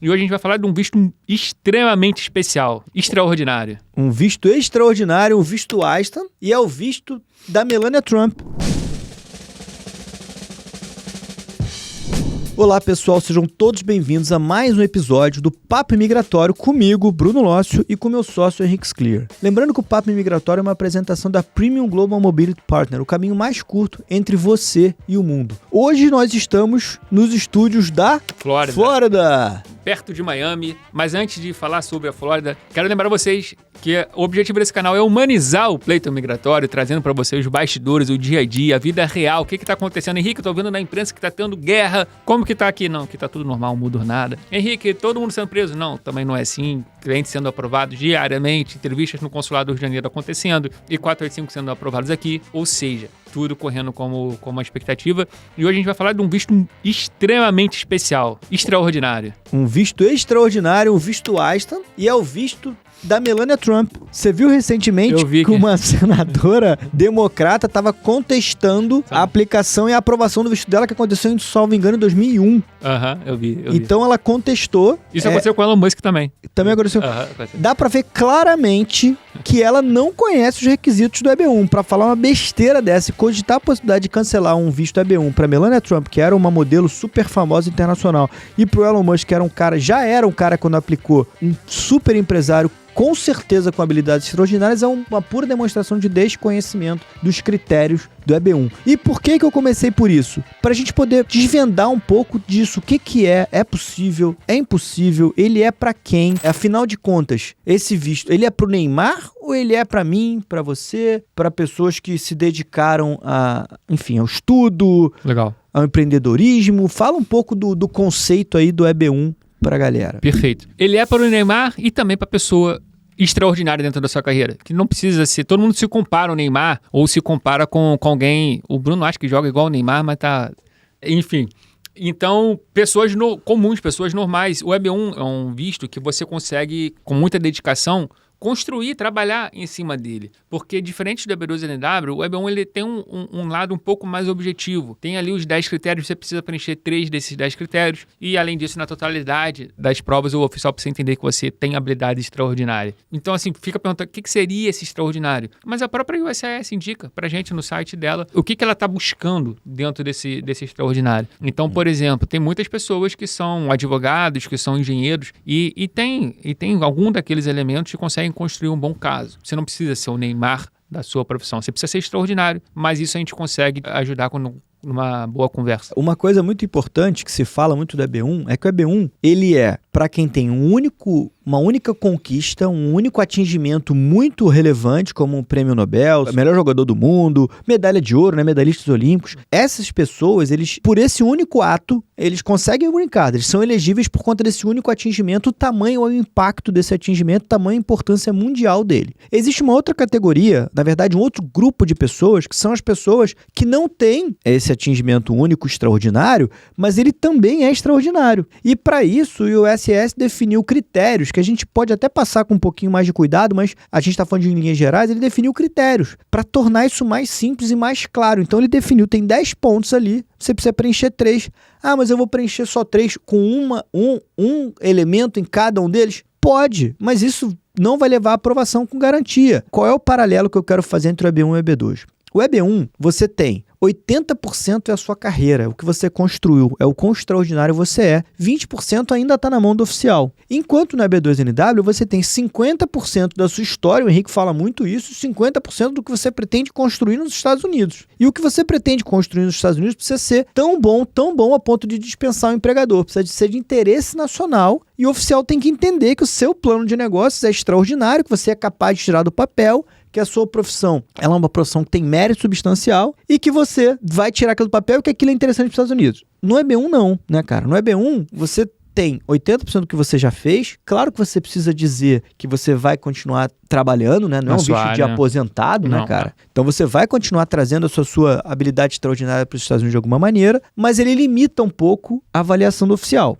E hoje a gente vai falar de um visto extremamente especial, extraordinário. Um visto extraordinário, um visto Einstein, e é o visto da Melania Trump. Olá pessoal, sejam todos bem-vindos a mais um episódio do Papo Imigratório comigo, Bruno Lócio, e com meu sócio Henrique Scliar. Lembrando que o Papo Imigratório é uma apresentação da Premium Global Mobility Partner, o caminho mais curto entre você e o mundo. Hoje nós estamos nos estúdios da Flórida. Perto de Miami, mas antes de falar sobre a Flórida, quero lembrar vocês que o objetivo desse canal é humanizar o pleito migratório, trazendo para vocês os bastidores, o dia a dia, a vida real, o que está acontecendo. Henrique, eu tô vendo na imprensa que tá tendo guerra, como que tá aqui? Não, que tá tudo normal, não muda nada. Henrique, todo mundo sendo preso? Não, também não é assim. Clientes sendo aprovados diariamente, entrevistas no Consulado do Rio de Janeiro acontecendo e 485 sendo aprovados aqui, ou seja, tudo correndo como uma expectativa. E hoje a gente vai falar de um visto extremamente especial, extraordinário. Um visto extraordinário, um visto Einstein, e é o visto da Melania Trump. Você viu recentemente que uma senadora democrata estava contestando a aplicação e a aprovação do visto dela, que aconteceu, em salvo engano, em 2001. Eu vi. Então ela contestou. Isso aconteceu com o Elon Musk também. Também aconteceu. Dá pra ver claramente que ela não conhece os requisitos do EB1. Pra falar uma besteira dessa e cogitar a possibilidade de cancelar um visto EB1 pra Melania Trump, que era uma modelo super famosa internacional, e pro Elon Musk, que era um cara, já era um cara quando aplicou, um super empresário, com certeza com habilidades extraordinárias, é uma pura demonstração de desconhecimento dos critérios do EB1. E por que eu comecei por isso? Para a gente poder desvendar um pouco disso. O que é possível, é impossível, ele é para quem? Afinal de contas, esse visto, ele é pro Neymar ou ele é para mim, para você, para pessoas que se dedicaram ao estudo, legal, ao empreendedorismo? Fala um pouco do conceito aí do EB1 pra galera. Perfeito. Ele é para o Neymar e também para a pessoa extraordinária dentro da sua carreira, que não precisa ser, todo mundo se compara ao Neymar ou se compara com alguém, o Bruno acha que joga igual o Neymar, mas tá, enfim. Então, pessoas comuns, pessoas normais, o EB1 é um visto que você consegue, com muita dedicação, construir, trabalhar em cima dele. Porque, diferente do EB2NW, o EB1 ele tem um lado um pouco mais objetivo. Tem ali os 10 critérios, você precisa preencher 3 desses 10 critérios. E, além disso, na totalidade das provas, o oficial precisa entender que você tem habilidade extraordinária. Então, assim, fica perguntando o que seria esse extraordinário. Mas a própria USCIS indica pra gente no site dela o que ela está buscando dentro desse extraordinário. Então, por exemplo, tem muitas pessoas que são advogados, que são engenheiros e tem algum daqueles elementos que conseguem construir um bom caso. Você não precisa ser o Neymar da sua profissão, você precisa ser extraordinário, mas isso a gente consegue ajudar numa boa conversa. Uma coisa muito importante que se fala muito do EB1 é que o EB1, ele é para quem tem uma única conquista, um único atingimento muito relevante, como um prêmio Nobel, melhor jogador do mundo, medalha de ouro, né, medalhistas olímpicos. Essas pessoas, eles, por esse único ato, eles conseguem o green card, eles são elegíveis por conta desse único atingimento, o tamanho ou o impacto desse atingimento, o tamanho e importância mundial dele. Existe uma outra categoria, na verdade um outro grupo de pessoas, que são as pessoas que não têm esse atingimento único extraordinário, mas ele também é extraordinário. E para isso o USCIS definiu critérios que a gente pode até passar com um pouquinho mais de cuidado, mas a gente está falando de linhas gerais, ele definiu critérios para tornar isso mais simples e mais claro. Então ele definiu, tem 10 pontos ali, você precisa preencher 3. Ah, mas eu vou preencher só 3 com um elemento em cada um deles? Pode, mas isso não vai levar à aprovação com garantia. Qual é o paralelo que eu quero fazer entre o EB1 e o EB2? O EB1, você tem 80% é a sua carreira, o que você construiu, é o quão extraordinário você é. 20% ainda está na mão do oficial. Enquanto no EB2NW você tem 50% da sua história, o Henrique fala muito isso, 50% do que você pretende construir nos Estados Unidos. E o que você pretende construir nos Estados Unidos precisa ser tão bom a ponto de dispensar o empregador. Precisa de ser de interesse nacional e o oficial tem que entender que o seu plano de negócios é extraordinário, que você é capaz de tirar do papel, que a sua profissão ela é uma profissão que tem mérito substancial e que você vai tirar aquilo do papel e que aquilo é interessante para os Estados Unidos. No EB1 não, né, cara? No EB1 você tem 80% do que você já fez. Claro que você precisa dizer que você vai continuar trabalhando, né? Não é um visto de aposentado, né, cara? Então você vai continuar trazendo a sua habilidade extraordinária para os Estados Unidos de alguma maneira, mas ele limita um pouco a avaliação do oficial.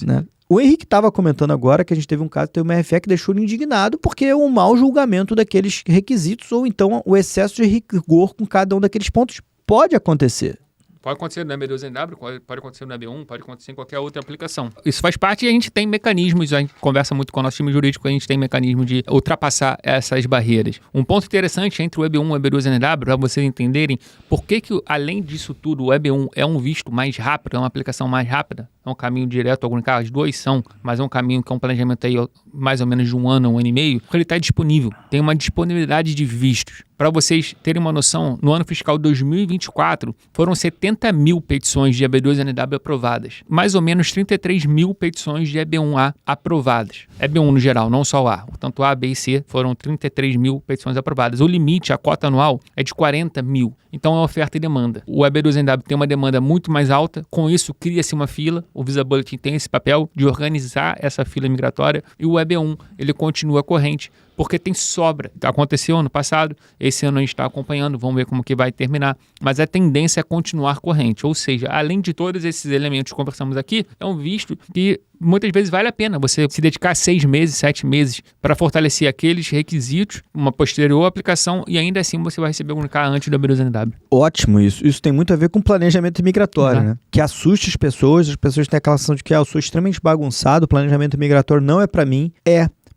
Né? O Henrique estava comentando agora que a gente teve um caso, teve uma RFE que deixou ele indignado porque é um mau julgamento daqueles requisitos ou então o excesso de rigor com cada um daqueles pontos pode acontecer. Pode acontecer no EB2NW, pode acontecer no EB1, pode acontecer em qualquer outra aplicação. Isso faz parte e a gente tem mecanismos, a gente conversa muito com o nosso time jurídico, a gente tem mecanismo de ultrapassar essas barreiras. Um ponto interessante entre o EB1 e o EB2NW, para vocês entenderem por que, além disso tudo, o EB1 é um visto mais rápido, é uma aplicação mais rápida, é um caminho direto ao green card, as duas são, mas é um caminho que é um planejamento aí mais ou menos de 1 ano, 1 ano e meio, porque ele está disponível, tem uma disponibilidade de vistos. Para vocês terem uma noção, no ano fiscal 2024, foram 70 mil petições de EB2NW aprovadas. Mais ou menos 33 mil petições de EB1A aprovadas. EB1 no geral, não só o A. Tanto A, B e C foram 33 mil petições aprovadas. O limite, a cota anual, é de 40 mil. Então é oferta e demanda. O EB2NW tem uma demanda muito mais alta. Com isso, cria-se uma fila. O Visa Bulletin tem esse papel de organizar essa fila migratória. E o EB1, ele continua corrente, porque tem sobra. Aconteceu ano passado, esse ano a gente está acompanhando, vamos ver como que vai terminar, mas a tendência é continuar corrente, ou seja, além de todos esses elementos que conversamos aqui, é um visto que muitas vezes vale a pena você se dedicar 6 meses, 7 meses para fortalecer aqueles requisitos, uma posterior aplicação, e ainda assim você vai receber um green card antes do EB2NW. Ótimo isso. Isso tem muito a ver com planejamento migratório, né? Que assusta as pessoas têm aquela sensação de que eu sou extremamente bagunçado, o planejamento migratório não é para mim.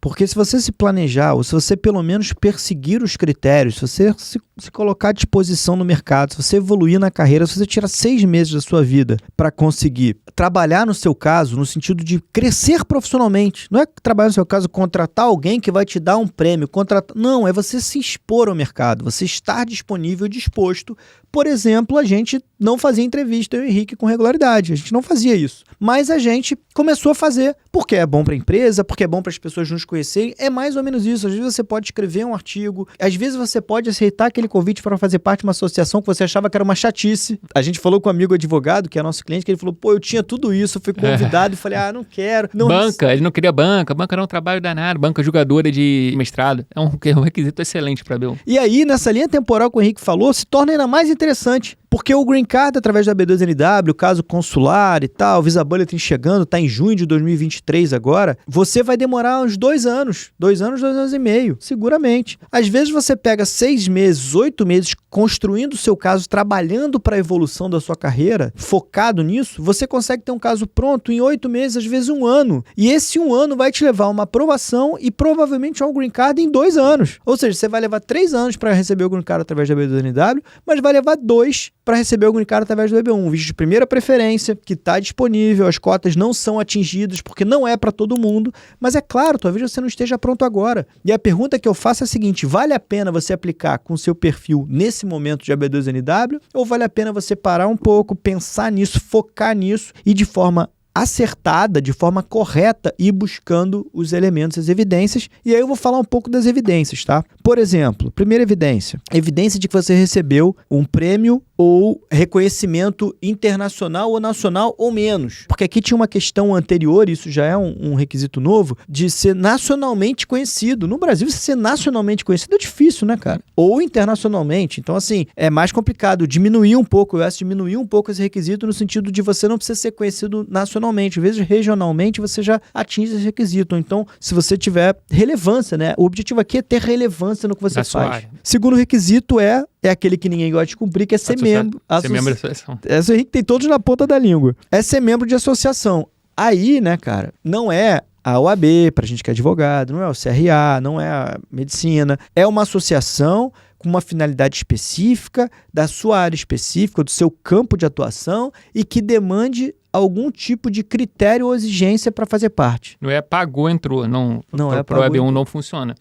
Porque se você se planejar, ou se você pelo menos perseguir os critérios, se você se colocar à disposição no mercado, se você evoluir na carreira, se você tirar 6 meses da sua vida para conseguir trabalhar no seu caso, no sentido de crescer profissionalmente, não é trabalhar no seu caso, contratar alguém que vai te dar um prêmio, não, é você se expor ao mercado, você estar disponível e disposto. Por exemplo, a gente não fazia entrevista, eu e o Henrique, com regularidade, a gente não fazia isso, mas a gente começou a fazer, porque é bom para a empresa, porque é bom para as pessoas nos conhecerem, é mais ou menos isso. Às vezes você pode escrever um artigo, às vezes você pode aceitar aquele convite para fazer parte de uma associação que você achava que era uma chatice. A gente falou com um amigo advogado, que é nosso cliente, que ele falou, eu tinha tudo isso, eu fui convidado e falei, não quero. Não, banca, ele não queria banca era um trabalho danado, banca jogadora de mestrado, é um requisito excelente para B1. E aí, nessa linha temporal que o Henrique falou, se torna ainda mais interessante, porque o Green Card, através da EB2NW, o caso consular e tal, o Visa Bulletin chegando, está em junho de 2023 agora, você vai demorar uns 2 anos, 2 anos e meio, seguramente. Às vezes você pega 6 meses, 8 meses construindo o seu caso, trabalhando para a evolução da sua carreira, focado nisso, você consegue ter um caso pronto em 8 meses, às vezes 1 ano. E esse 1 ano vai te levar a uma aprovação e provavelmente a um Green Card em 2 anos. Ou seja, você vai levar 3 anos para receber o Green Card através da EB2NW, mas vai levar 2 para receber o Green Card através do EB1. Um visto de primeira preferência, que está disponível, as cotas não são atingidas, porque não é para todo mundo, mas é claro, talvez você não esteja pronto agora. E a pergunta que eu faço é a seguinte, vale a pena você aplicar com o seu perfil nesse momento de EB2NW, ou vale a pena você parar um pouco, pensar nisso, focar nisso e de forma acertada, de forma correta, ir buscando os elementos, as evidências, e aí eu vou falar um pouco das evidências, tá? Por exemplo, primeira evidência de que você recebeu um prêmio ou reconhecimento internacional ou nacional ou menos. Porque aqui tinha uma questão anterior, isso já é um requisito novo, de ser nacionalmente conhecido. No Brasil, ser nacionalmente conhecido é difícil, né, cara? Ou internacionalmente. Então, assim, é mais complicado. Diminuir um pouco esse requisito no sentido de você não precisa ser conhecido nacionalmente. Às vezes, regionalmente, você já atinge esse requisito. Então, se você tiver relevância, né? O objetivo aqui é ter relevância no que você faz. Segundo requisito é aquele que ninguém gosta de cumprir, que é ser membro. Ser membro da associação. Essa aí que tem todos na ponta da língua. É ser membro de associação. Aí, né, cara, não é a OAB, pra gente que é advogado, não é o CRA, não é a medicina. É uma associação com uma finalidade específica, da sua área específica, do seu campo de atuação e que demande algum tipo de critério ou exigência para fazer parte. Não é pagou, entrou. Não é pro EB1 não funciona.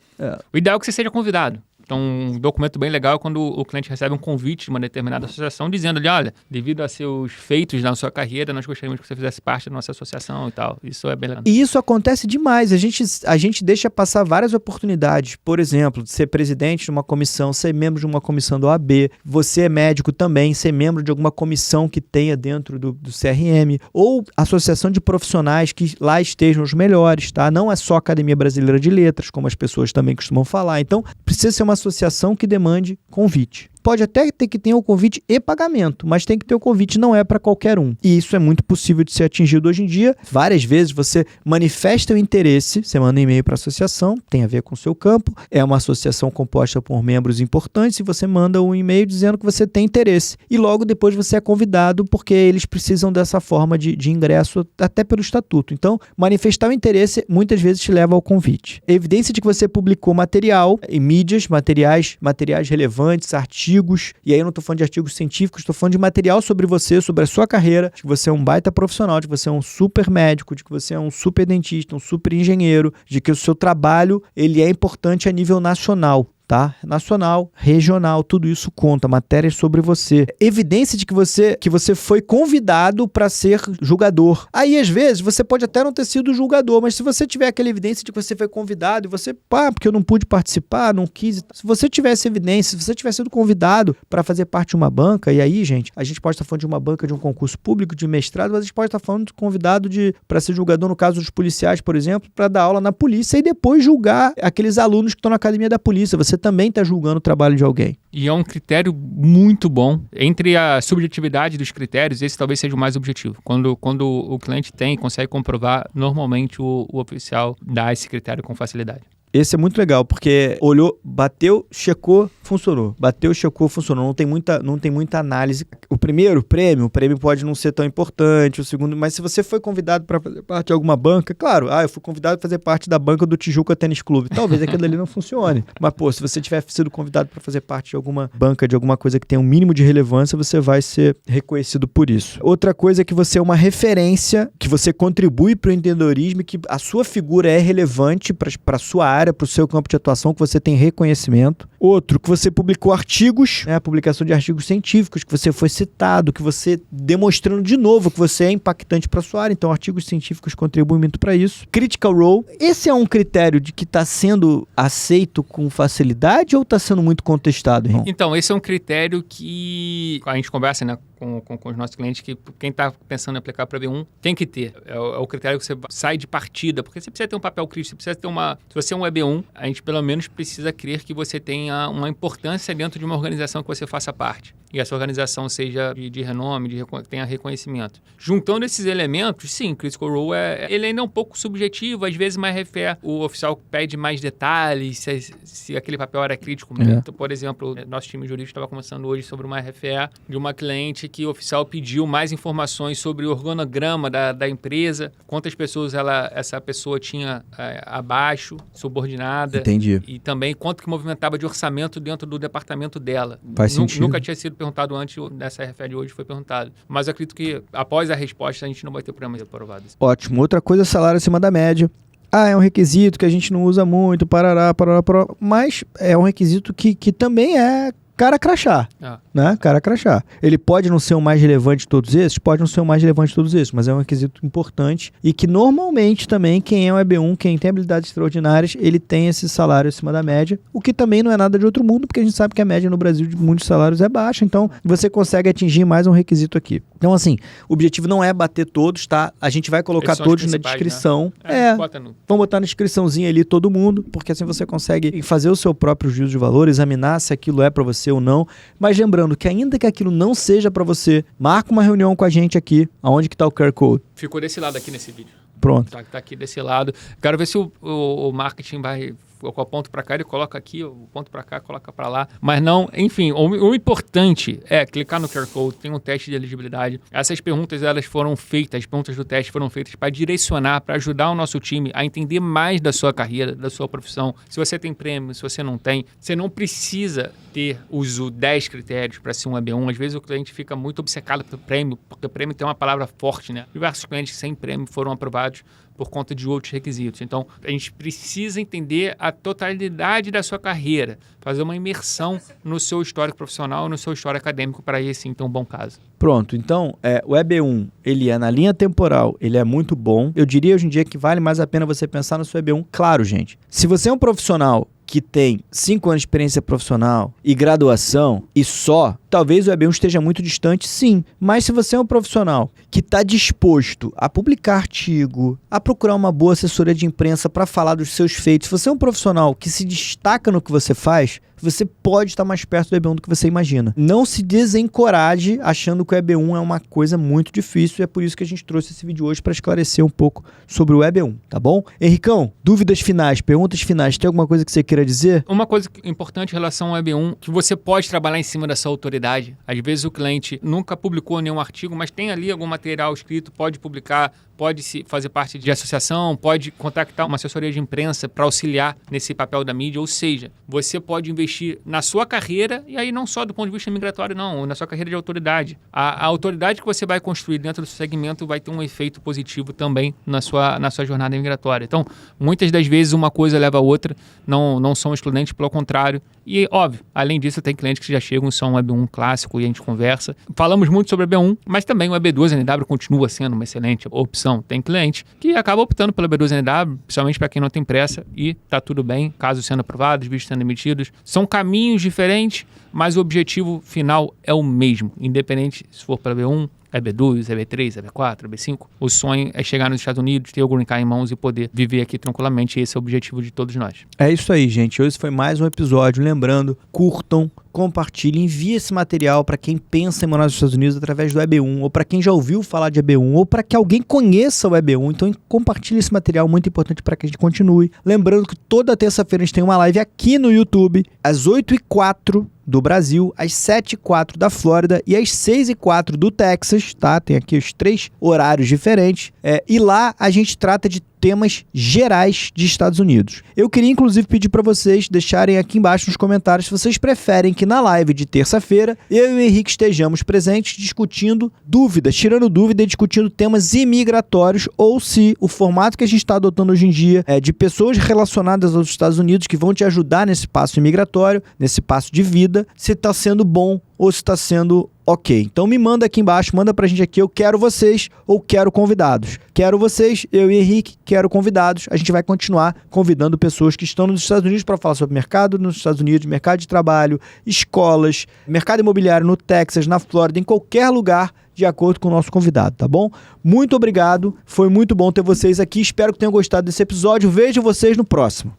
O ideal é que você seja convidado. Então, um documento bem legal é quando o cliente recebe um convite de uma determinada associação dizendo ali, olha, devido a seus feitos na sua carreira, nós gostaríamos que você fizesse parte da nossa associação e tal. Isso é bem legal. E isso acontece demais. A gente deixa passar várias oportunidades. Por exemplo, de ser presidente de uma comissão, ser membro de uma comissão da OAB. Você é médico também, ser membro de alguma comissão que tenha dentro do CRM. Ou associação de profissionais que lá estejam os melhores, tá? Não é só a Academia Brasileira de Letras, como as pessoas também costumam falar. Então, precisa ser uma associação que demande convite. pode até ter que ter o convite e pagamento, mas tem que ter o convite, não é para qualquer um. E isso é muito possível de ser atingido hoje em dia. Várias vezes você manifesta o interesse, você manda um e-mail para a associação, tem a ver com o seu campo, é uma associação composta por membros importantes e você manda um e-mail dizendo que você tem interesse. E logo depois você é convidado porque eles precisam dessa forma de ingresso até pelo estatuto. Então, manifestar o interesse muitas vezes te leva ao convite. Evidência de que você publicou material em mídias, materiais relevantes, artigos, e aí eu não estou falando de artigos científicos, estou falando de material sobre você, sobre a sua carreira, de que você é um baita profissional, de que você é um super médico, de que você é um super dentista, um super engenheiro, de que o seu trabalho ele é importante a nível nacional. Tá? Nacional, regional, tudo isso conta, matérias sobre você. Evidência de que você foi convidado para ser julgador. Aí, às vezes, você pode até não ter sido julgador, mas se você tiver aquela evidência de que você foi convidado e você, porque eu não pude participar, não quis. Se você tivesse evidência, se você tivesse sido convidado para fazer parte de uma banca, e aí, gente, a gente pode estar falando de uma banca de um concurso público, de mestrado, mas a gente pode estar falando de convidado para ser julgador, no caso dos policiais, por exemplo, para dar aula na polícia e depois julgar aqueles alunos que estão na academia da polícia. Você também está julgando o trabalho de alguém. E é um critério muito bom. Entre a subjetividade dos critérios, esse talvez seja o mais objetivo. Quando o cliente consegue comprovar, normalmente o oficial dá esse critério com facilidade. Esse é muito legal, porque olhou, bateu, checou, funcionou. Bateu, checou, funcionou. Não tem muita análise. O primeiro prêmio pode não ser tão importante, o segundo, mas se você foi convidado para fazer parte de alguma banca, claro, eu fui convidado para fazer parte da banca do Tijuca Tênis Clube. Talvez aquilo ali não funcione. Mas, se você tiver sido convidado para fazer parte de alguma banca, de alguma coisa que tenha um mínimo de relevância, você vai ser reconhecido por isso. Outra coisa é que você é uma referência, que você contribui para o empreendedorismo, que a sua figura é relevante para a sua área, para o seu campo de atuação, que você tem reconhecimento. Outro, que você publicou artigos, a publicação de artigos científicos, que você foi citado, que você demonstrando de novo que você é impactante para a sua área. Então, artigos científicos contribuem muito para isso. Critical Role. Esse é um critério de que está sendo aceito com facilidade ou está sendo muito contestado, irmão? Então, esse é um critério que a gente conversa, né, com os nossos clientes, que quem está pensando em aplicar para B1 tem que ter. É o critério que você sai de partida, porque você precisa ter um papel crítico, você precisa ter se você é um EB1, a gente pelo menos precisa crer que você tenha uma importância dentro de uma organização que você faça parte. E essa organização seja de renome, tenha reconhecimento. Juntando esses elementos, sim, Critical Role ele ainda é um pouco subjetivo, às vezes mais refere. O oficial pede mais detalhes, se aquele papel era crítico mesmo. Então, por exemplo, nosso time jurídico estava conversando hoje sobre uma RFE de uma cliente que o oficial pediu mais informações sobre o organograma da empresa, quantas pessoas essa pessoa tinha abaixo, subordinada. Entendi. E também quanto que movimentava de orçamento dentro do departamento dela. Faz sentido. Nunca tinha sido perguntado antes, nessa RFE de hoje foi perguntado. Mas eu acredito que após a resposta a gente não vai ter problemas aprovados. Ótimo. Outra coisa, salário acima da média. É um requisito que a gente não usa muito, parará, mas é um requisito que também é cara crachá, né? Cara crachá. Ele pode não ser o mais relevante de todos esses, pode não ser o mais relevante de todos esses, mas é um requisito importante e que normalmente também quem é um EB1, quem tem habilidades extraordinárias, ele tem esse salário acima da média, o que também não é nada de outro mundo, porque a gente sabe que a média no Brasil de muitos salários é baixa, então você consegue atingir mais um requisito aqui. Então, assim, o objetivo não é bater todos, tá? A gente vai colocar todos na descrição. Né? Vamos botar na descriçãozinha ali todo mundo, porque assim você consegue fazer o seu próprio juízo de valor, examinar se aquilo é para você ou não, mas lembrando que ainda que aquilo não seja para você, marca uma reunião com a gente aqui, aonde que tá o QR Code. Ficou desse lado aqui nesse vídeo. Pronto. Tá aqui desse lado. Quero ver se o marketing vai... Eu aponto para cá, ele coloca aqui, eu aponto para cá, coloca para lá. Mas não, enfim, o importante é clicar no QR Code, tem um teste de elegibilidade. Essas perguntas, elas foram feitas, as perguntas do teste foram feitas para direcionar, para ajudar o nosso time a entender mais da sua carreira, da sua profissão. Se você tem prêmio, se você não tem, você não precisa ter os 10 critérios para ser um EB1. Às vezes o cliente fica muito obcecado pelo prêmio, porque o prêmio tem uma palavra forte, né? Diversos clientes sem prêmio foram aprovados por conta de outros requisitos. Então, a gente precisa entender a totalidade da sua carreira, fazer uma imersão no seu histórico profissional, no seu histórico acadêmico, para aí sim ter um bom caso. Pronto, então, o EB1, ele é na linha temporal, ele é muito bom. Eu diria hoje em dia que vale mais a pena você pensar no seu EB1. Claro, gente, se você é um profissional que tem 5 anos de experiência profissional e graduação e só, talvez o EB1 esteja muito distante, sim. Mas se você é um profissional que está disposto a publicar artigo, a procurar uma boa assessoria de imprensa para falar dos seus feitos, se você é um profissional que se destaca no que você faz, você pode estar mais perto do EB1 do que você imagina. Não se desencoraje achando que o EB1 é uma coisa muito difícil, e é por isso que a gente trouxe esse vídeo hoje para esclarecer um pouco sobre o EB1, tá bom? Henricão, dúvidas finais, perguntas finais, tem alguma coisa que você queira dizer? Uma coisa importante em relação ao EB1, que você pode trabalhar em cima dessa autoridade. Às vezes o cliente nunca publicou nenhum artigo, mas tem ali algum material escrito, pode publicar, pode fazer parte de associação, pode contactar uma assessoria de imprensa para auxiliar nesse papel da mídia, ou seja, você pode investir na sua carreira, e aí não só do ponto de vista migratório, não, na sua carreira de autoridade. A autoridade que você vai construir dentro do seu segmento vai ter um efeito positivo também na sua jornada migratória. Então, muitas das vezes uma coisa leva a outra, não são excludentes, pelo contrário. E, óbvio, além disso, tem clientes que já chegam, são um EB1 clássico e a gente conversa. Falamos muito sobre o EB1, mas também o EB2NW continua sendo uma excelente opção. Tem cliente que acaba optando pelo EB2NW, principalmente para quem não tem pressa, e tá tudo bem, casos sendo aprovados, vistos sendo emitidos. São caminhos diferentes, mas o objetivo final é o mesmo, independente se for para EB1, EB2, EB3, EB4, EB5. O sonho é chegar nos Estados Unidos, ter o Green Card em mãos e poder viver aqui tranquilamente. Esse é o objetivo de todos nós. É isso aí, gente. Hoje foi mais um episódio. Lembrando, curtam, compartilhem, envie esse material para quem pensa em morar nos Estados Unidos através do EB1, ou para quem já ouviu falar de EB1, ou para que alguém conheça o EB1. Então, compartilhe esse material, muito importante para que a gente continue. Lembrando que toda terça-feira a gente tem uma live aqui no YouTube, às 8h04 do Brasil, às 7h04 da Flórida e às 6h04 do Texas, tá? Tem aqui os 3 horários diferentes. E lá a gente trata de temas gerais de Estados Unidos. Eu queria, inclusive, pedir para vocês deixarem aqui embaixo nos comentários se vocês preferem que na live de terça-feira eu e o Henrique estejamos presentes discutindo dúvidas, tirando dúvida e discutindo temas imigratórios, ou se o formato que a gente está adotando hoje em dia é de pessoas relacionadas aos Estados Unidos que vão te ajudar nesse passo imigratório, nesse passo de vida, se está sendo bom ou se está sendo ok. Então me manda aqui embaixo, manda pra gente aqui, eu quero vocês ou quero convidados. Quero vocês, eu e Henrique, quero convidados. A gente vai continuar convidando pessoas que estão nos Estados Unidos para falar sobre mercado nos Estados Unidos, mercado de trabalho, escolas, mercado imobiliário no Texas, na Flórida, em qualquer lugar, de acordo com o nosso convidado, tá bom? Muito obrigado, foi muito bom ter vocês aqui, espero que tenham gostado desse episódio, vejo vocês no próximo.